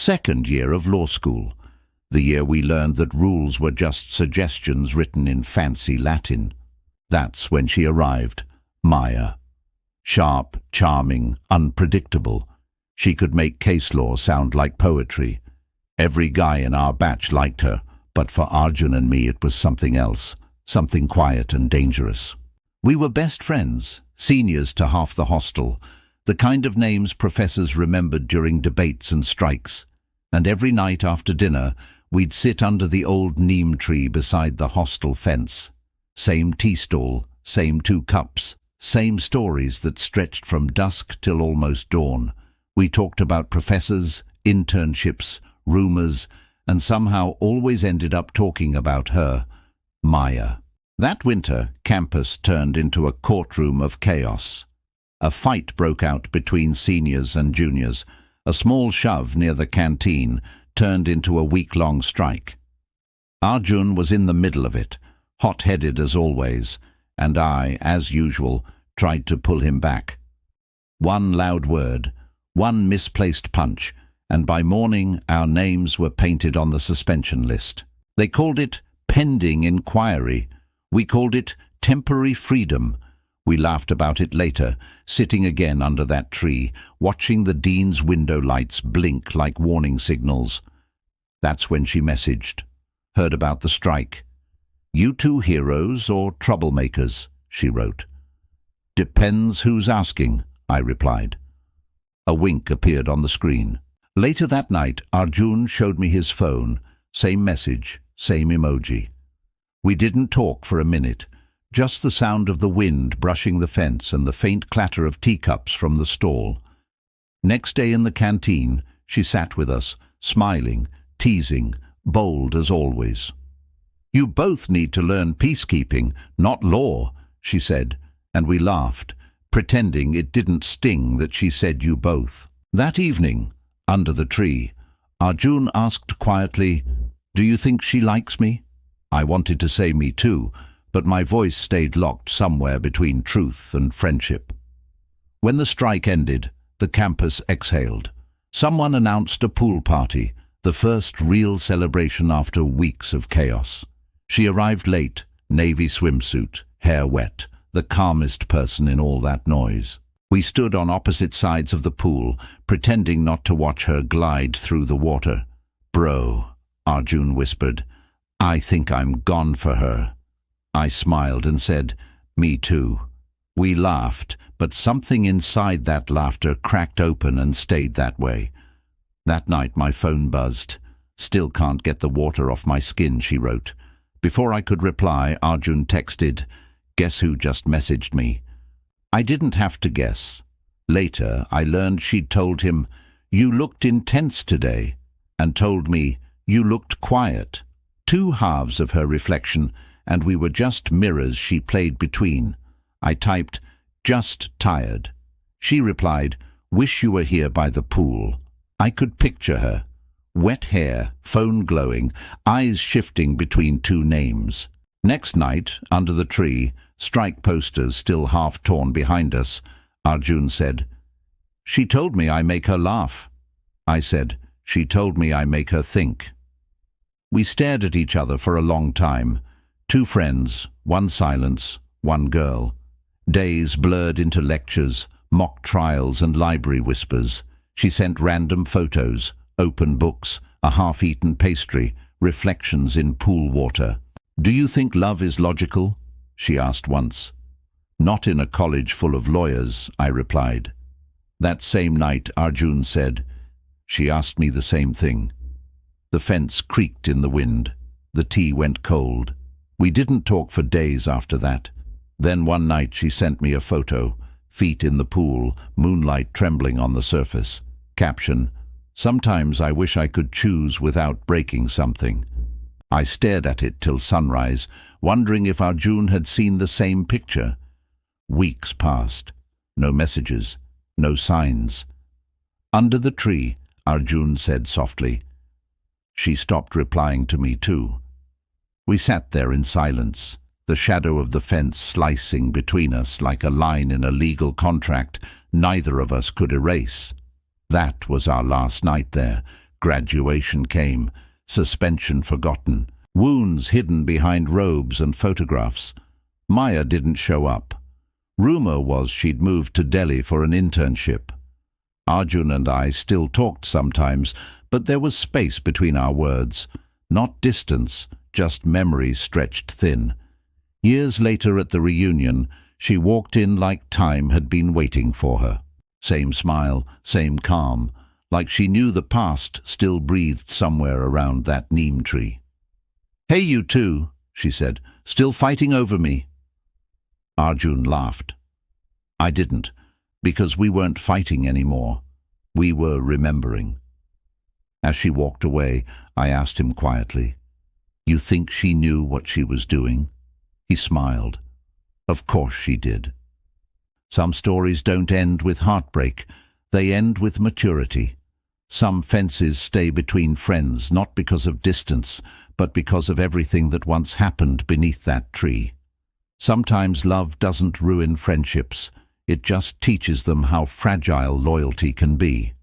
Second year of law school, the year we learned that rules were just suggestions written in fancy Latin. That's when she arrived, Maya. Sharp, charming, unpredictable. She could make case law sound like poetry. Every guy in our batch liked her, but for Arjun and me it was something else, something quiet and dangerous. We were best friends, seniors to half the hostel, the kind of names professors remembered during debates and strikes. And every night after dinner, we'd sit under the old Neem tree beside the hostel fence. Same tea stall, same 2 cups, same stories that stretched from dusk till almost dawn. We talked about professors, internships, rumors, and somehow always ended up talking about her, Maya. That winter, campus turned into a courtroom of chaos. A fight broke out between seniors and juniors. A small shove near the canteen turned into a week-long strike. Arjun was in the middle of it, hot-headed as always, and I, as usual, tried to pull him back. One loud word, one misplaced punch, and by morning our names were painted on the suspension list. They called it pending inquiry. We called it temporary freedom. We laughed about it later, sitting again under that tree, watching the dean's window lights blink like warning signals. That's when she messaged. Heard about the strike. "You two heroes or troublemakers?" she wrote. "Depends who's asking," I replied. A wink appeared on the screen. Later that night, Arjun showed me his phone. Same message, same emoji. We didn't talk for a minute. Just the sound of the wind brushing the fence and the faint clatter of teacups from the stall. Next day in the canteen, she sat with us, smiling, teasing, bold as always. "You both need to learn peacekeeping, not law," she said, and we laughed, pretending it didn't sting that she said you both. That evening, under the tree, Arjun asked quietly, "Do you think she likes me?" I wanted to say me too, but my voice stayed locked somewhere between truth and friendship. When the strike ended, the campus exhaled. Someone announced a pool party, the first real celebration after weeks of chaos. She arrived late, navy swimsuit, hair wet, the calmest person in all that noise. We stood on opposite sides of the pool, pretending not to watch her glide through the water. "Bro," Arjun whispered, "I think I'm gone for her." I smiled and said, "Me too." We laughed, but something inside that laughter cracked open and stayed that way. That night my phone buzzed. "Still can't get the water off my skin," she wrote. Before I could reply, Arjun texted, "Guess who just messaged me?" I didn't have to guess. Later, I learned she'd told him, "You looked intense today," and told me, "You looked quiet." 2 halves of her reflection, and we were just mirrors she played between. I typed, "Just tired." She replied, "Wish you were here by the pool." I could picture her. Wet hair, phone glowing, eyes shifting between 2 names. Next night, under the tree, strike posters still half torn behind us, Arjun said, "She told me I make her laugh." I said, "She told me I make her think." We stared at each other for a long time. 2 friends, 1 silence, 1 girl. Days blurred into lectures, mock trials and library whispers. She sent random photos, open books, a half-eaten pastry, reflections in pool water. "Do you think love is logical?" she asked once. "Not in a college full of lawyers," I replied. That same night, Arjun said, "She asked me the same thing." The fence creaked in the wind. The tea went cold. We didn't talk for days after that. Then one night she sent me a photo, feet in the pool, moonlight trembling on the surface. Caption, "Sometimes I wish I could choose without breaking something." I stared at it till sunrise, wondering if Arjun had seen the same picture. Weeks passed. No messages, no signs. "Under the tree," Arjun said softly. She stopped replying to me too. We sat there in silence, the shadow of the fence slicing between us like a line in a legal contract neither of us could erase. That was our last night there, Graduation came, suspension forgotten, wounds hidden behind robes and photographs. Maya didn't show up. Rumor was she'd moved to Delhi for an internship. Arjun and I still talked sometimes, but there was space between our words. Not distance, just memories stretched thin. Years later at the reunion, she walked in like time had been waiting for her. Same smile, same calm, like she knew the past still breathed somewhere around that neem tree. "Hey, you two," she said, "still fighting over me?" Arjun laughed. I didn't, because we weren't fighting anymore. We were remembering. As she walked away, I asked him quietly, "You think she knew what she was doing?" He smiled. Of course she did. Some stories don't end with heartbreak. They end with maturity. Some fences stay between friends, not because of distance, but because of everything that once happened beneath that tree. Sometimes love doesn't ruin friendships. It just teaches them how fragile loyalty can be.